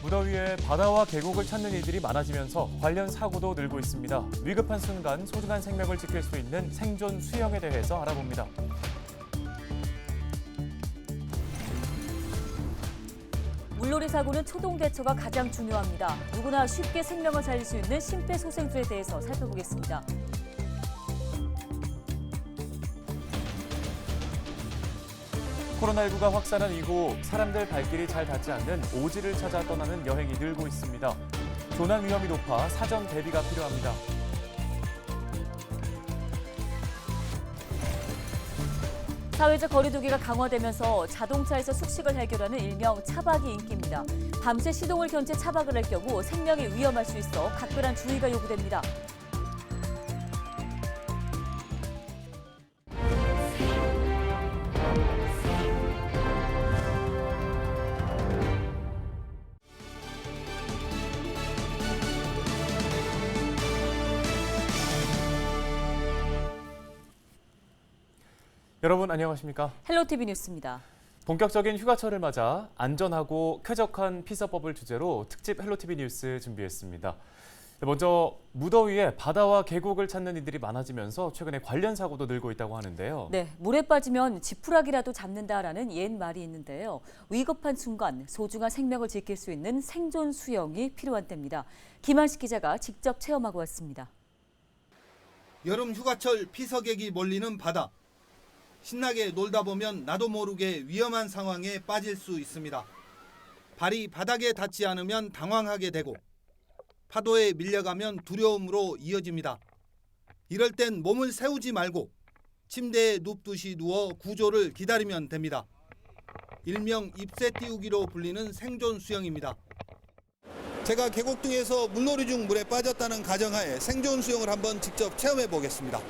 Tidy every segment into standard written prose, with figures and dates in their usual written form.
무더위에 바다와 계곡을 찾는 이들이 많아지면서 관련 사고도 늘고 있습니다. 위급한 순간 소중한 생명을 지킬 수 있는 생존 수영에 대해서 알아봅니다. 물놀이 사고는 초동 대처가 가장 중요합니다. 누구나 쉽게 생명을 살릴 수 있는 심폐소생술에 대해서 살펴보겠습니다. 코로나19가 확산한 이후 사람들 발길이 잘 닿지 않는 오지를 찾아 떠나는 여행이 늘고 있습니다. 조난 위험이 높아 사전 대비가 필요합니다. 사회적 거리두기가 강화되면서 자동차에서 숙식을 해결하는 일명 차박이 인기입니다. 밤새 시동을 켠 채 차박을 할 경우 생명이 위험할 수 있어 각별한 주의가 요구됩니다. 여러분 안녕하십니까? 헬로티비 뉴스입니다. 본격적인 휴가철을 맞아 안전하고 쾌적한 피서법을 주제로 특집 헬로티비 뉴스 준비했습니다. 먼저 무더위에 바다와 계곡을 찾는 이들이 많아지면서 최근에 관련 사고도 늘고 있다고 하는데요. 네, 물에 빠지면 지푸라기라도 잡는다라는 옛 말이 있는데요. 위급한 순간 소중한 생명을 지킬 수 있는 생존 수영이 필요한 때입니다. 김한식 기자가 직접 체험하고 왔습니다. 여름 휴가철 피서객이 몰리는 바다. 신나게 놀다 보면 나도 모르게 위험한 상황에 빠질 수 있습니다. 발이 바닥에 닿지 않으면 당황하게 되고 파도에 밀려가면 두려움으로 이어집니다. 이럴 땐 몸을 세우지 말고 침대에 눕듯이 누워 구조를 기다리면 됩니다. 일명 잎새 띄우기로 불리는 생존 수영입니다. 제가 계곡 등에서 물놀이 중 물에 빠졌다는 가정하에 생존 수영을 한번 직접 체험해 보겠습니다.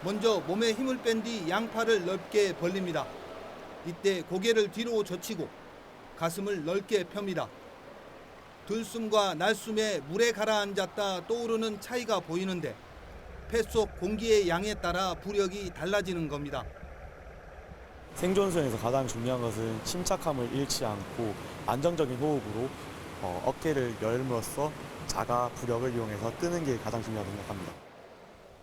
먼저 몸에 힘을 뺀 뒤 양팔을 넓게 벌립니다. 이때 고개를 뒤로 젖히고 가슴을 넓게 펴니다. 들숨과 날숨에 물에 가라앉았다 떠오르는 차이가 보이는데 폐 속 공기의 양에 따라 부력이 달라지는 겁니다. 생존 수영에서 가장 중요한 것은 침착함을 잃지 않고 안정적인 호흡으로 어깨를 열므로써 자가 부력을 이용해서 뜨는 게 가장 중요하다고 생각합니다.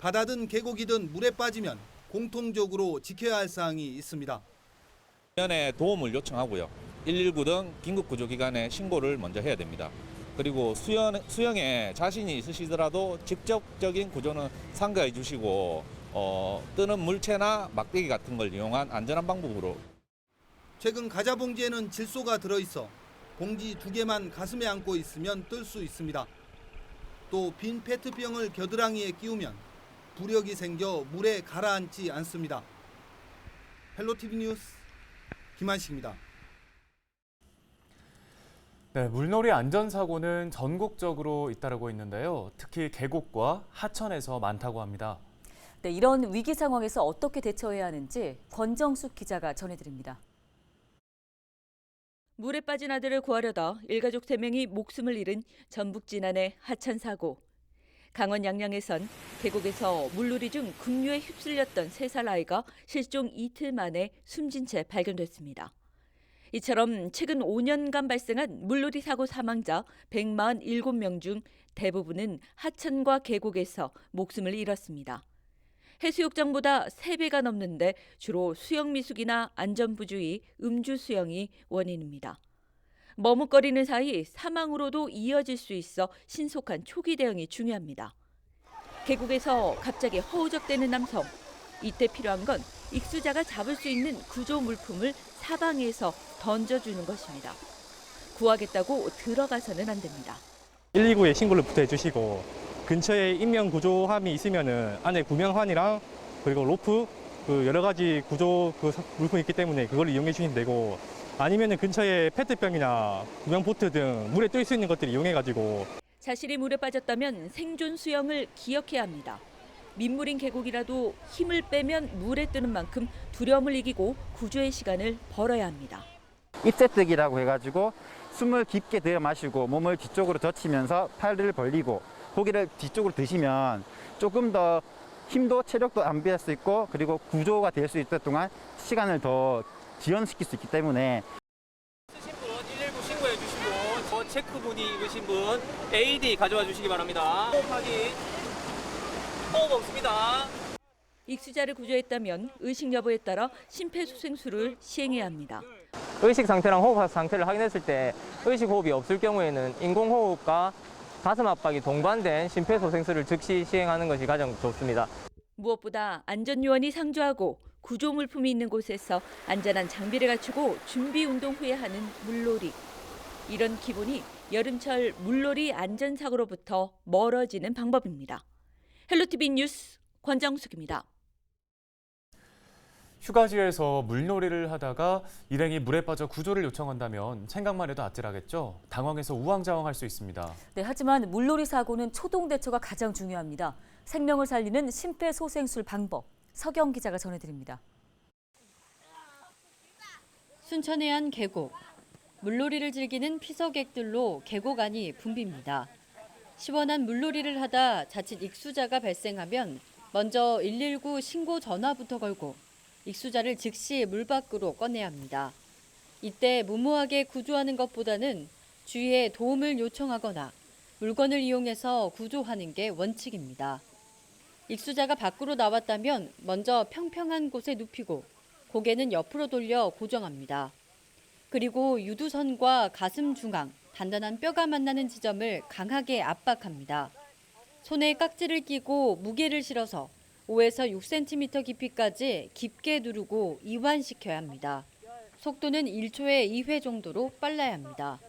바다든 계곡이든 물에 빠지면 공통적으로 지켜야 할 사항이 있습니다. 주변에 도움을 요청하고요. 119 등 긴급구조기관에 신고를 먼저 해야 됩니다. 그리고 수영에 자신이 있으시더라도 직접적인 구조는 삼가해 주시고 뜨는 물체나 막대기 같은 걸 이용한 안전한 방법으로. 최근 가자 봉지에는 질소가 들어있어 봉지 2개만 가슴에 안고 있으면 뜰 수 있습니다. 또 빈 페트병을 겨드랑이에 끼우면 부력이 생겨 물에 가라앉지 않습니다. 헬로티비 뉴스 김한식입니다. 네, 물놀이 안전사고는 전국적으로 잇따르고 있는데요. 특히 계곡과 하천에서 많다고 합니다. 네, 이런 위기 상황에서 어떻게 대처해야 하는지 권정숙 기자가 전해드립니다. 물에 빠진 아들을 구하려다 일가족 3명이 목숨을 잃은 전북 진안의 하천 사고. 강원 양양에선 계곡에서 물놀이 중 급류에 휩쓸렸던 3살 아이가 실종 이틀 만에 숨진 채 발견됐습니다. 이처럼 최근 5년간 발생한 물놀이 사고 사망자 147명 중 대부분은 하천과 계곡에서 목숨을 잃었습니다. 해수욕장보다 3배가 넘는데 주로 수영미숙이나 안전부주의, 음주수영이 원인입니다. 머뭇거리는 사이 사망으로도 이어질 수 있어 신속한 초기 대응이 중요합니다. 계곡에서 갑자기 허우적대는 남성. 이때 필요한 건 익수자가 잡을 수 있는 구조 물품을 사방에서 던져주는 것입니다. 구하겠다고 들어가서는 안 됩니다. 119에 신고를 부탁해 주시고 근처에 인명구조함이 있으면 안에 구명환이랑 그리고 로프 여러 가지 구조 물품이 있기 때문에 그걸 이용해 주시면 되고 아니면 근처에 페트병이나 구명보트 등 물에 뜰 수 있는 것들을 이용해가지고 자신이 물에 빠졌다면 생존 수영을 기억해야 합니다. 민물인 계곡이라도 힘을 빼면 물에 뜨는 만큼 두려움을 이기고 구조의 시간을 벌어야 합니다. 입새뜨기라고 해가지고 숨을 깊게 들여 마시고 몸을 뒤쪽으로 젖히면서 팔을 벌리고 고개를 뒤쪽으로 드시면 조금 더 힘도 체력도 안배할 수 있고 그리고 구조가 될 수 있을 동안 시간을 더 지연시킬 수 있기 때문에 체크 무늬 입으신 분 AED 가져와 주시기 바랍니다. 호흡 없습니다. 익수자를 구조했다면 의식 여부에 따라 심폐소생술을 시행해야 합니다. 의식 상태랑 호흡 상태를 확인했을 때 의식 호흡이 없을 경우에는 인공호흡과 가슴 압박이 동반된 심폐소생술을 즉시 시행하는 것이 가장 좋습니다. 무엇보다 안전요원이 상주하고 구조 물품이 있는 곳에서 안전한 장비를 갖추고 준비 운동 후에 하는 물놀이. 이런 기본이 여름철 물놀이 안전사고로부터 멀어지는 방법입니다. 헬로티비 뉴스 권정숙입니다. 휴가지에서 물놀이를 하다가 일행이 물에 빠져 구조를 요청한다면 생각만 해도 아찔하겠죠. 당황해서 우왕좌왕할 수 있습니다. 네, 하지만 물놀이 사고는 초동 대처가 가장 중요합니다. 생명을 살리는 심폐소생술 방법, 서경 기자가 전해드립니다. 순천의 한 계곡. 물놀이를 즐기는 피서객들로 계곡 안이 붐빕니다. 시원한 물놀이를 하다 자칫 익수자가 발생하면 먼저 119 신고 전화부터 걸고 익수자를 즉시 물 밖으로 꺼내야 합니다. 이때 무모하게 구조하는 것보다는 주위에 도움을 요청하거나 물건을 이용해서 구조하는 게 원칙입니다. 익수자가 밖으로 나왔다면 먼저 평평한 곳에 눕히고 고개는 옆으로 돌려 고정합니다. 그리고 유두선과 가슴 중앙, 단단한 뼈가 만나는 지점을 강하게 압박합니다. 손에 깍지를 끼고 무게를 실어서 5에서 6cm 깊이까지 깊게 누르고 이완시켜야 합니다. 속도는 1초에 2회 정도로 빨라야 합니다.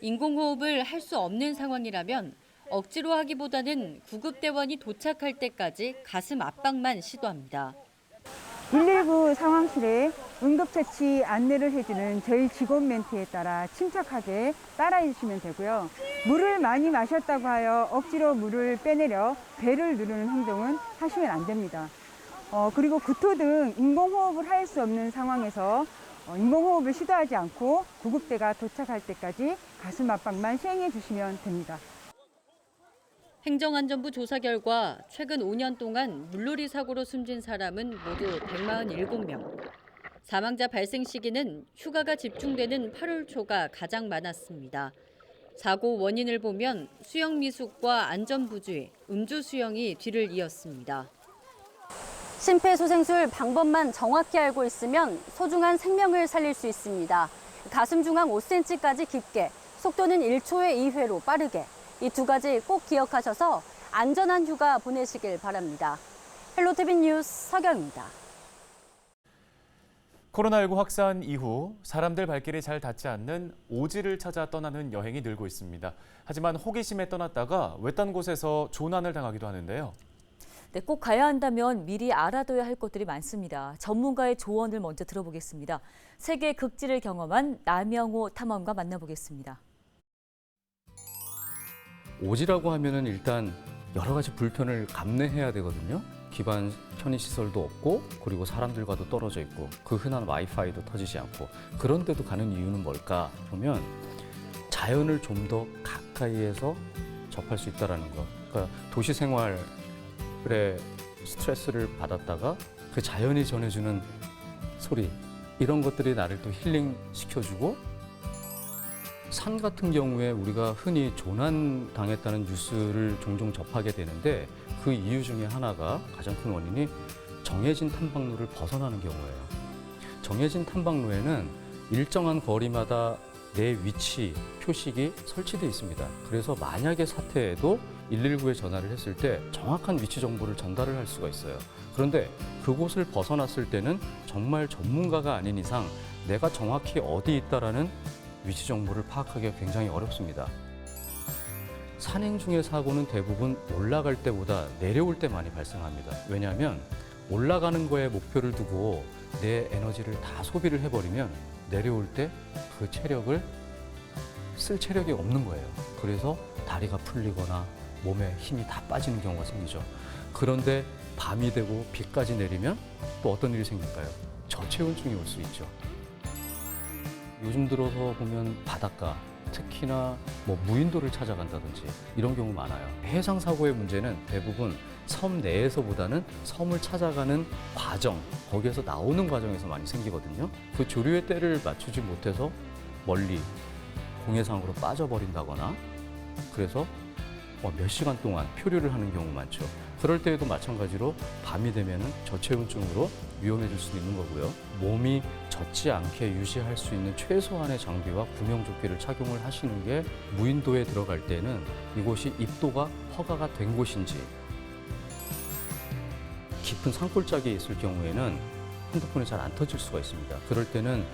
인공호흡을 할 수 없는 상황이라면 억지로 하기보다는 구급대원이 도착할 때까지 가슴 압박만 시도합니다. 119 상황실에 응급처치 안내를 해주는 저희 직원 멘트에 따라 침착하게 따라해 주시면 되고요. 물을 많이 마셨다고 하여 억지로 물을 빼내려 배를 누르는 행동은 하시면 안 됩니다. 그리고 구토 등 인공호흡을 할 수 없는 상황에서 인공호흡을 시도하지 않고 구급대가 도착할 때까지 가슴 압박만 시행해 주시면 됩니다. 행정안전부 조사 결과 최근 5년 동안 물놀이 사고로 숨진 사람은 모두 147명. 사망자 발생 시기는 휴가가 집중되는 8월 초가 가장 많았습니다. 사고 원인을 보면 수영 미숙과 안전부주의, 음주 수영이 뒤를 이었습니다. 심폐소생술 방법만 정확히 알고 있으면 소중한 생명을 살릴 수 있습니다. 가슴 중앙 5cm까지 깊게, 속도는 1초에 2회로 빠르게. 이 두 가지 꼭 기억하셔서 안전한 휴가 보내시길 바랍니다. 헬로티비 뉴스 서경입니다. 코로나19 확산 이후 사람들 발길이 잘 닿지 않는 오지를 찾아 떠나는 여행이 늘고 있습니다. 하지만 호기심에 떠났다가 외딴 곳에서 조난을 당하기도 하는데요. 네, 꼭 가야 한다면 미리 알아둬야 할 것들이 많습니다. 전문가의 조언을 먼저 들어보겠습니다. 세계 극지를 경험한 남영호 탐험가 만나보겠습니다. 오지라고 하면은 일단 여러 가지 불편을 감내해야 되거든요. 기반 편의시설도 없고 그리고 사람들과도 떨어져 있고 그 흔한 와이파이도 터지지 않고 그런데도 가는 이유는 뭘까 보면 자연을 좀 더 가까이에서 접할 수 있다는 거. 그러니까 도시 생활에 스트레스를 받았다가 그 자연이 전해주는 소리 이런 것들이 나를 또 힐링시켜주고 산 같은 경우에 우리가 흔히 조난 당했다는 뉴스를 종종 접하게 되는데 그 이유 중에 하나가 가장 큰 원인이 정해진 탐방로를 벗어나는 경우예요. 정해진 탐방로에는 일정한 거리마다 내 위치 표식이 설치되어 있습니다. 그래서 만약의 사태에도 119에 전화를 했을 때 정확한 위치 정보를 전달을 할 수가 있어요. 그런데 그곳을 벗어났을 때는 정말 전문가가 아닌 이상 내가 정확히 어디 있다라는 위치 정보를 파악하기가 굉장히 어렵습니다. 산행 중의 사고는 대부분 올라갈 때보다 내려올 때 많이 발생합니다. 왜냐하면 올라가는 거에 목표를 두고 내 에너지를 다 소비를 해버리면 내려올 때 그 체력을 쓸 체력이 없는 거예요. 그래서 다리가 풀리거나 몸에 힘이 다 빠지는 경우가 생기죠. 그런데 밤이 되고 비까지 내리면 또 어떤 일이 생길까요? 저체온증이 올 수 있죠. 요즘 들어서 보면 바닷가, 특히나 무인도를 찾아간다든지 이런 경우 많아요. 해상 사고의 문제는 대부분 섬 내에서보다는 섬을 찾아가는 과정, 거기에서 나오는 과정에서 많이 생기거든요. 그 조류의 때를 맞추지 못해서 멀리 동해상으로 빠져버린다거나 그래서 몇 시간 동안 표류를 하는 경우 많죠. 그럴 때에도 마찬가지로 밤이 되면 저체온증으로 위험해질 수도 있는 거고요. 몸이 젖지 않게 유지할 수 있는 최소한의 장비와 구명조끼를 착용을 하시는 게 무인도에 들어갈 때는 이곳이 입도가 허가가 된 곳인지 깊은 산골짜기에 있을 경우에는 핸드폰이 잘 안 터질 수가 있습니다. 그럴 때는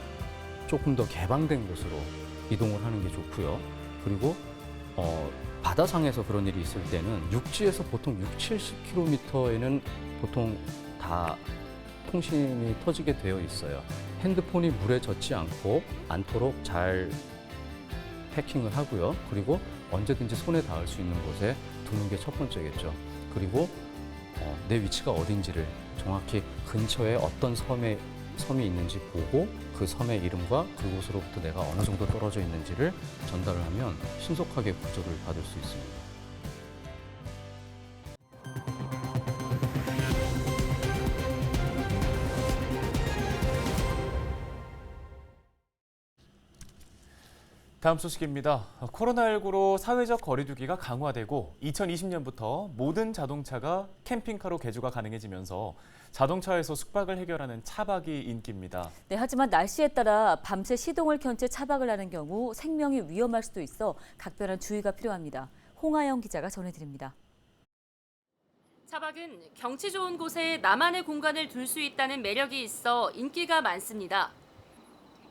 조금 더 개방된 곳으로 이동을 하는 게 좋고요. 그리고 바다상에서 그런 일이 있을 때는 육지에서 보통 60-70km에는 보통 다 통신이 터지게 되어 있어요. 핸드폰이 물에 젖지 않도록 잘 패킹을 하고요. 그리고 언제든지 손에 닿을 수 있는 곳에 두는 게 첫 번째겠죠. 그리고 내 위치가 어딘지를 정확히 근처에 어떤 섬이 있는지 보고 그 섬의 이름과 그곳으로부터 내가 어느 정도 떨어져 있는지를 전달을 하면 신속하게 구조를 받을 수 있습니다. 다음 소식입니다. 코로나19로 사회적 거리두기가 강화되고 2020년부터 모든 자동차가 캠핑카로 개조가 가능해지면서 자동차에서 숙박을 해결하는 차박이 인기입니다. 네, 하지만 날씨에 따라 밤새 시동을 켠 채 차박을 하는 경우 생명이 위험할 수도 있어 각별한 주의가 필요합니다. 홍하영 기자가 전해드립니다. 차박은 경치 좋은 곳에 나만의 공간을 둘 수 있다는 매력이 있어 인기가 많습니다.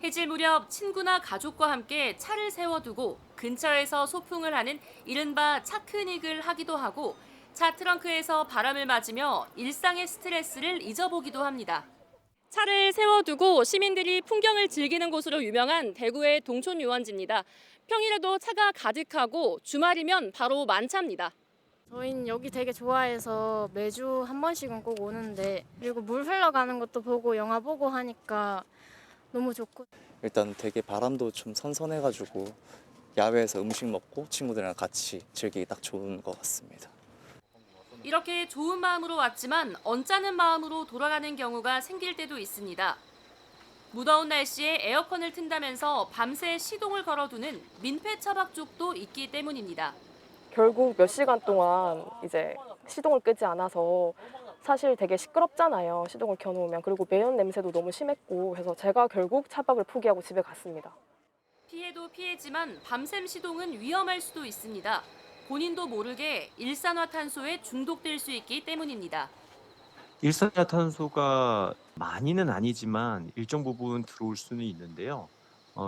해질 무렵 친구나 가족과 함께 차를 세워두고 근처에서 소풍을 하는 이른바 차크닉을 하기도 하고 차 트렁크에서 바람을 맞으며 일상의 스트레스를 잊어보기도 합니다. 차를 세워두고 시민들이 풍경을 즐기는 곳으로 유명한 대구의 동촌 유원지입니다. 평일에도 차가 가득하고 주말이면 바로 만차입니다. 저희는 여기 되게 좋아해서 매주 한 번씩은 꼭 오는데 그리고 물 흘러가는 것도 보고 영화 보고 하니까 너무 좋고 일단 되게 바람도 좀 선선해가지고 야외에서 음식 먹고 친구들이랑 같이 즐기기 딱 좋은 것 같습니다. 이렇게 좋은 마음으로 왔지만 언짢은 마음으로 돌아가는 경우가 생길 때도 있습니다. 무더운 날씨에 에어컨을 튼다면서 밤새 시동을 걸어두는 민폐 차박 쪽도 있기 때문입니다. 결국 몇 시간 동안 이제 시동을 끄지 않아서 사실 되게 시끄럽잖아요. 시동을 켜놓으면. 그리고 매연 냄새도 너무 심했고 해서 제가 결국 차박을 포기하고 집에 갔습니다. 피해도 피해지만 밤샘 시동은 위험할 수도 있습니다. 본인도 모르게 일산화탄소에 중독될 수 있기 때문입니다. 일산화탄소가 많이는 아니지만 일정 부분 들어올 수는 있는데요.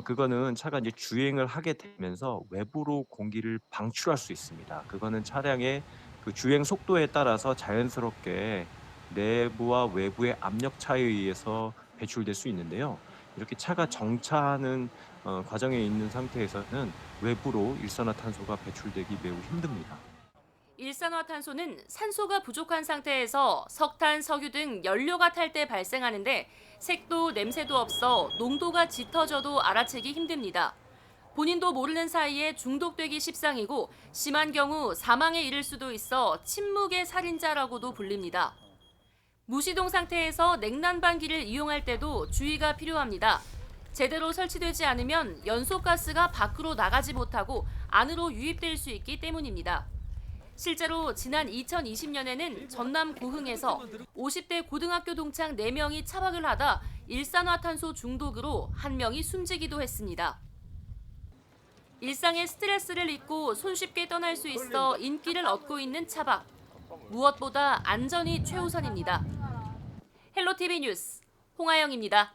그거는 차가 이제 주행을 하게 되면서 외부로 공기를 방출할 수 있습니다. 그거는 차량의 그 주행 속도에 따라서 자연스럽게 내부와 외부의 압력 차에 의해서 배출될 수 있는데요. 이렇게 차가 정차하는 과정에 있는 상태에서는 외부로 일산화탄소가 배출되기 매우 힘듭니다. 일산화탄소는 산소가 부족한 상태에서 석탄, 석유 등 연료가 탈 때 발생하는데 색도 냄새도 없어 농도가 짙어져도 알아채기 힘듭니다. 본인도 모르는 사이에 중독되기 십상이고 심한 경우 사망에 이를 수도 있어 침묵의 살인자라고도 불립니다. 무시동 상태에서 냉난방기를 이용할 때도 주의가 필요합니다. 제대로 설치되지 않으면 연소가스가 밖으로 나가지 못하고 안으로 유입될 수 있기 때문입니다. 실제로 지난 2020년에는 전남 고흥에서 50대 고등학교 동창 4명이 차박을 하다 일산화탄소 중독으로 1명이 숨지기도 했습니다. 일상의 스트레스를 잊고 손쉽게 떠날 수 있어 인기를 얻고 있는 차박. 무엇보다 안전이 최우선입니다. 헬로티비 뉴스 홍하영입니다.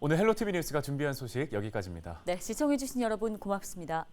오늘 헬로티비 뉴스가 준비한 소식 여기까지입니다. 네, 시청해주신 여러분 고맙습니다.